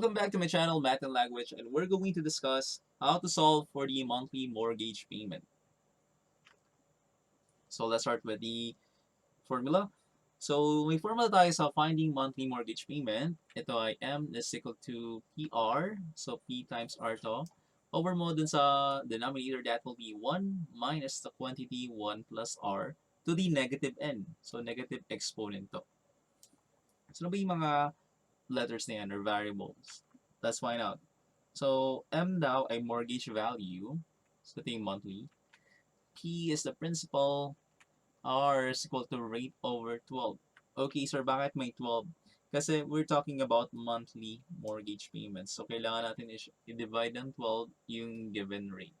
Welcome back to my channel, Math and Language, and we're going to discuss how to solve for the monthly mortgage payment. So let's start with the formula. So may formula tayo sa finding monthly mortgage payment. Ito ay M is equal to PR. So P times R to. Over mo dun sa denominator, that will be 1 minus the quantity 1 plus R to the negative N. So negative exponent to. So ano ba yung mga letters na yan or variables? Let's find out. So, M daw ay mortgage value. So, ito yung monthly. P is the principal. R is equal to rate over 12. Okay, sir, bakit may 12? Kasi we're talking about monthly mortgage payments. So, kailangan natin i-divide ng 12 yung given rate.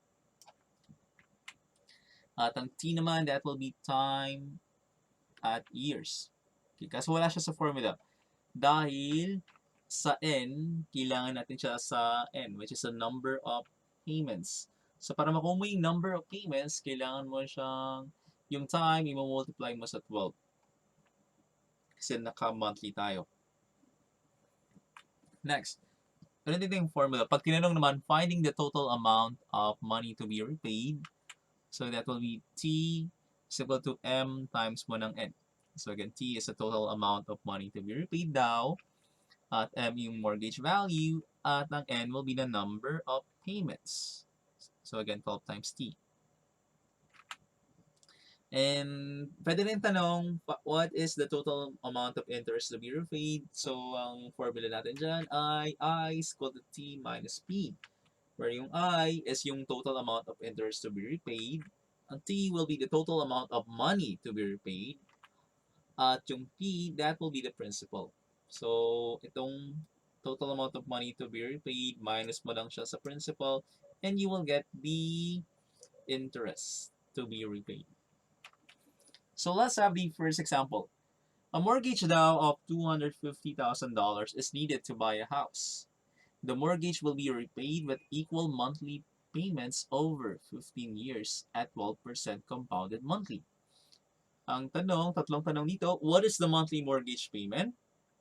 At ang T naman, that will be time at years. Okay, kasi wala siya sa formula. Dahil sa N, kailangan natin siya sa N, which is a number of payments. So, para makuha mo yung number of payments, kailangan mo siyang, yung time, i-multiply mo sa 12. Kasi naka-monthly tayo. Next, ano dito yung formula? Pag tinanong naman, finding the total amount of money to be repaid, so that will be T is equal to M times 1 ng N. So again, T is the total amount of money to be repaid daw. At M yung mortgage value, at ang N will be the number of payments. So again, 12 times T. And pwede rin tanong, what is the total amount of interest to be repaid? So ang formula natin dyan ay I is equal to T minus P. Where yung I is yung total amount of interest to be repaid. Ang T will be the total amount of money to be repaid. At yung P, that will be the principal. So, itong total amount of money to be repaid, minus mo lang siya sa principal, and you will get the interest to be repaid. So, let's have the first example. A mortgage daw of $250,000 is needed to buy a house. The mortgage will be repaid with equal monthly payments over 15 years at 12% compounded monthly. Ang tanong, tatlong tanong dito, what is the monthly mortgage payment?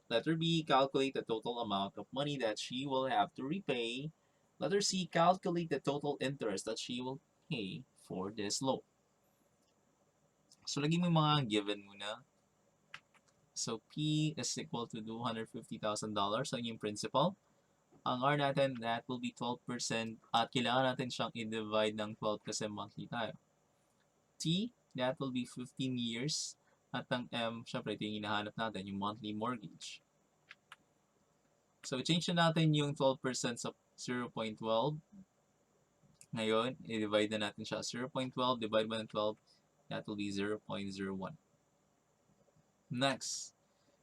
Letter B, calculate the total amount of money that she will have to repay. Letter C, calculate the total interest that she will pay for this loan. So, lagyan mo yung mga given muna. So, P is equal to $250,000. So, yung principal. Ang R natin, that will be 12%. At kailangan natin siyang i-divide ng 12 kasi monthly tayo. T, that will be 15 years. At ang M, syempre ito yung hinahanap natin, yung monthly mortgage. So, change na natin yung 12% sa 0.12. Ngayon, i-divide na natin siya. 0.12 divided by 12, that will be 0.01. Next,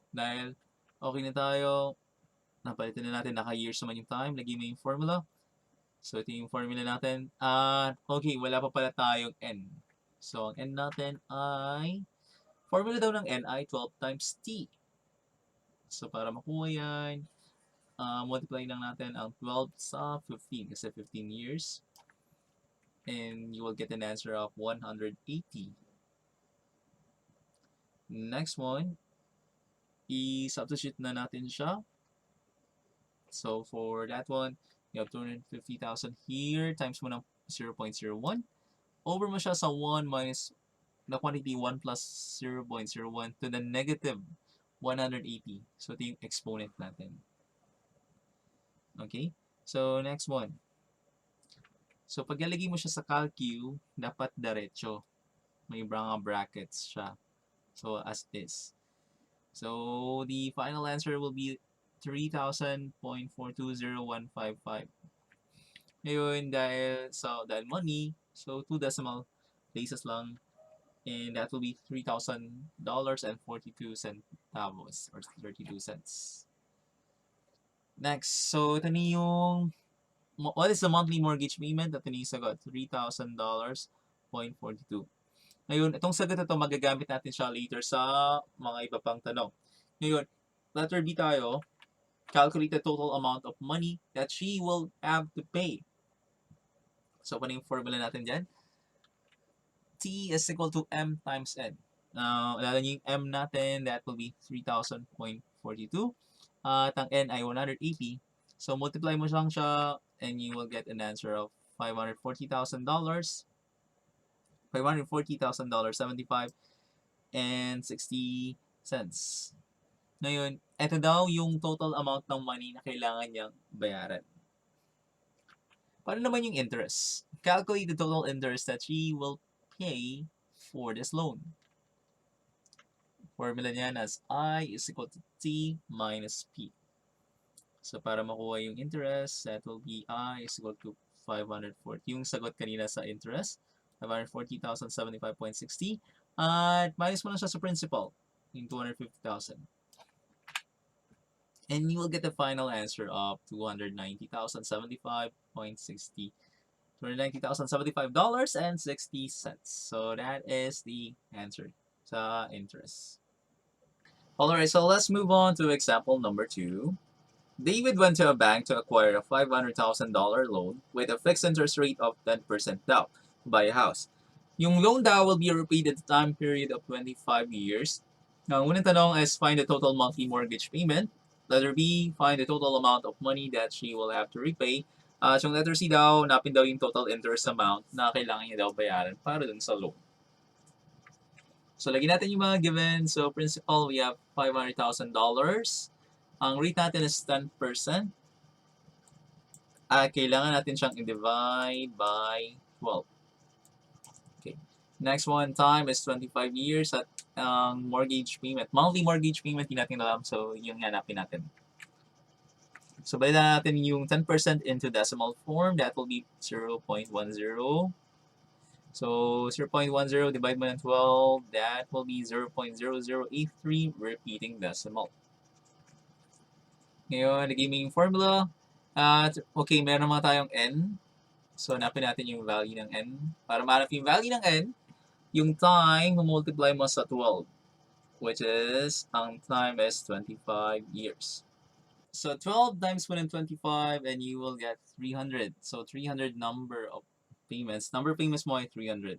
dahil okay na tayo, napalitan na natin, naka-years naman yung time, lagyan mo yung formula. So, ito yung formula natin. At, okay, wala pa pala tayong N. So, ang N natin ay, formula daw ng N ay 12 times T. So, para makuha yan, multiply lang natin ang 12 sa 15 kasi 15 years. And you will get an answer of 180. Next one, i-substitute na natin siya. So, for that one, you have 250,000 here, times mo ng 0.01. Over mo siya sa 1 minus the quantity 1 plus 0.01 to the negative 180. So, ito yung exponent natin. Okay? So, next one. So, pag nalagay mo siya sa calcu, dapat diretso. May mga brackets siya. So, as this. So, the final answer will be 3,000.420155. Ngayon, dahil money, so 2 decimal places lang, and that will be $3,000.42 or 32 cents. Next, so ito na yung, what is the monthly mortgage payment? Ito na yung sagot, $3,000.42. Ngayon, itong sagot na ito, magagamit natin siya later sa mga iba pang tanong. Ngayon, letter B tayo, calculate the total amount of money that she will have to pay. So, ano yung formula natin dyan? T is equal to M times N. Now, alala nyo yung M natin, that will be 3,000.42. At ang N ay 180. So, multiply mo lang siya and you will get an answer of $540,000. $540,000, 75 and 60 cents. Ngayon, ito daw yung total amount ng money na kailangan niyang bayaran. Paano naman yung interest? Calculate the total interest that she will pay for this loan. Formula niyan as I is equal to T minus P. So, para makuha yung interest, that will be I is equal to 540. Yung sagot kanina sa interest, 540,075.60. At minus mo lang siya sa principal, yung 250,000. And you will get the final answer of $290,075.60. $290,075.60. So that is the answer sa interest. Alright, so let's move on to example number 2. David went to a bank to acquire a $500,000 loan with a fixed interest rate of 10% down to buy a house. Yung loan daw will be repaid at the time period of 25 years. Ang unang tanong is find the total monthly mortgage payment. Letter B, find the total amount of money that she will have to repay. Yung letter C daw, napin daw yung total interest amount na kailangan niya daw bayaran para dun sa loan. So, lagyan natin yung mga given. So, principal, we have $500,000. Ang rate natin is 10%. Kailangan natin siyang i-divide by 12. Okay. Next one, time is 25 years at mortgage payment. Monthly mortgage payment, hindi natin alam. So, yung hanapin natin. So, balitan natin yung 10% into decimal form. That will be 0.10. So, 0.10 divided by 12. That will be 0.0083 repeating decimal. Ngayon, naging yung formula. Okay, meron naman tayong n. So, hanapin natin yung value ng n. Para mahanap yung value ng n, yung time, multiply mo sa 12. Which is, ang time is 25 years. So, 12 times 125 and you will get 300. So, 300 number of payments. Number of payments mo ay 300.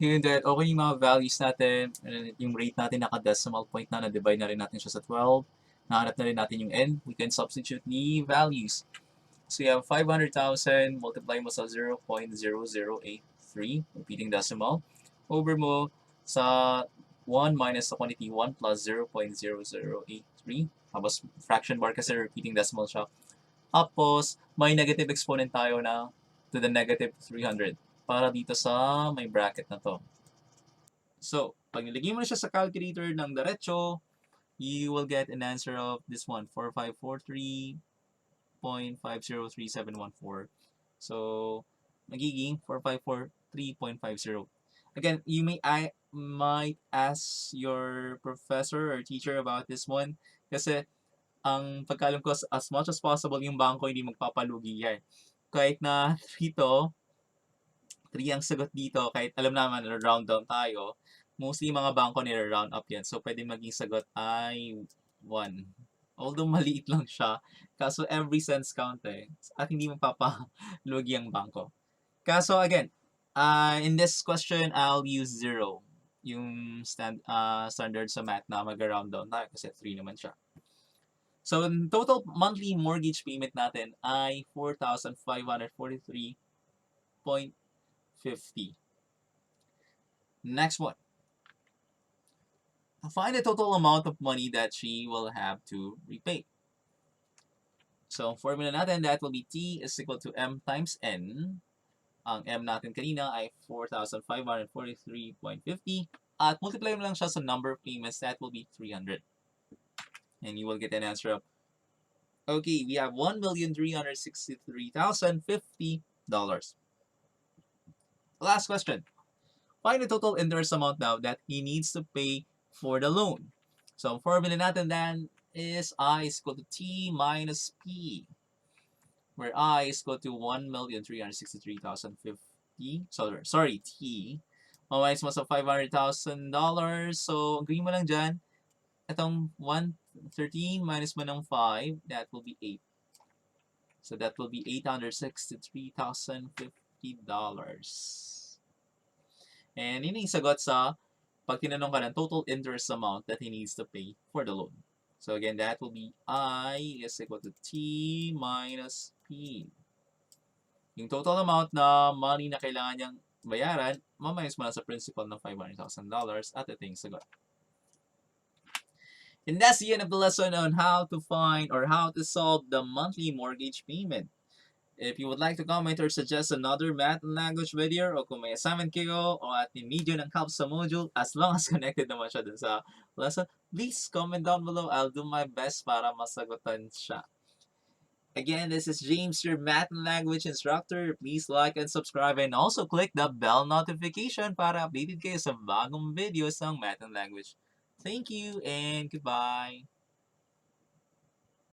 Ngayon, that okay yung mga values natin. Yung rate natin naka-decimal point na, na-divide na rin natin siya sa 12. Nahanap na rin natin yung n. We can substitute the values. So, you have 500,000, multiply mo sa 0.0083, repeating decimal, over mo sa 1 minus the quantity 1 plus 0.0083. Tapos, fraction bar kasi repeating decimal siya. Tapos, may negative exponent tayo na to the negative 300 para dito sa may bracket na to. So, pag nilagay mo na siya sa calculator ng diretso, you will get an answer of this one, 4543.503714. So, magiging 4543.50. Again, you might ask your professor or teacher about this one kasi ang pagkalam ko, as much as possible, yung bangko hindi magpapalugi yan. Kahit na 3 ang sagot dito, kahit alam naman na round down tayo, mostly mga bangko nila-round up yan. So, pwede maging sagot ay 1. Although maliit lang siya, kaso every cents count at hindi magpapalugi ang bangko. Kaso again, in this question, I'll use 0. Yung standard sa math na mag-round down tayo kasi 3 naman siya. So, total monthly mortgage payment natin ay 4,543.50. Next one. Find the total amount of money that she will have to repay. So, formula natin, that will be T is equal to M times N. Ang M natin kanina ay 4,543.50. At multiply mo lang siya sa number of payments, that will be 300. And you will get an answer of, okay, we have $1,363,050. Last question. Find the total interest amount now that he needs to pay for the loan. So, ang formula natin then is I is equal to T minus P, where I is equal to 1,363,050. Sorry, T. Minus mo sa $500,000. So, ang gawin mo lang dyan, itong 113 minus mo ng 5, that will be 8. So, that will be $863,050. And yun yung sagot sa pag tinanong ka ng total interest amount that he needs to pay for the loan. So again, that will be I is equal to T minus P. Yung total amount na money na kailangan niyang bayaran, mamayos mo na sa principal ng $500,000 at ito yung sagot. And that's the end of the lesson on how to find or how to solve the monthly mortgage payment. If you would like to comment or suggest another math and language video o kung may assignment kayo o at need ng help sa module, as long as connected naman siya dun sa lesson, please comment down below. I'll do my best para masagutan siya. Again, this is James, your math and language instructor. Please like and subscribe and also click the bell notification para updated kayo sa bagong videos ng math and language. Thank you and goodbye!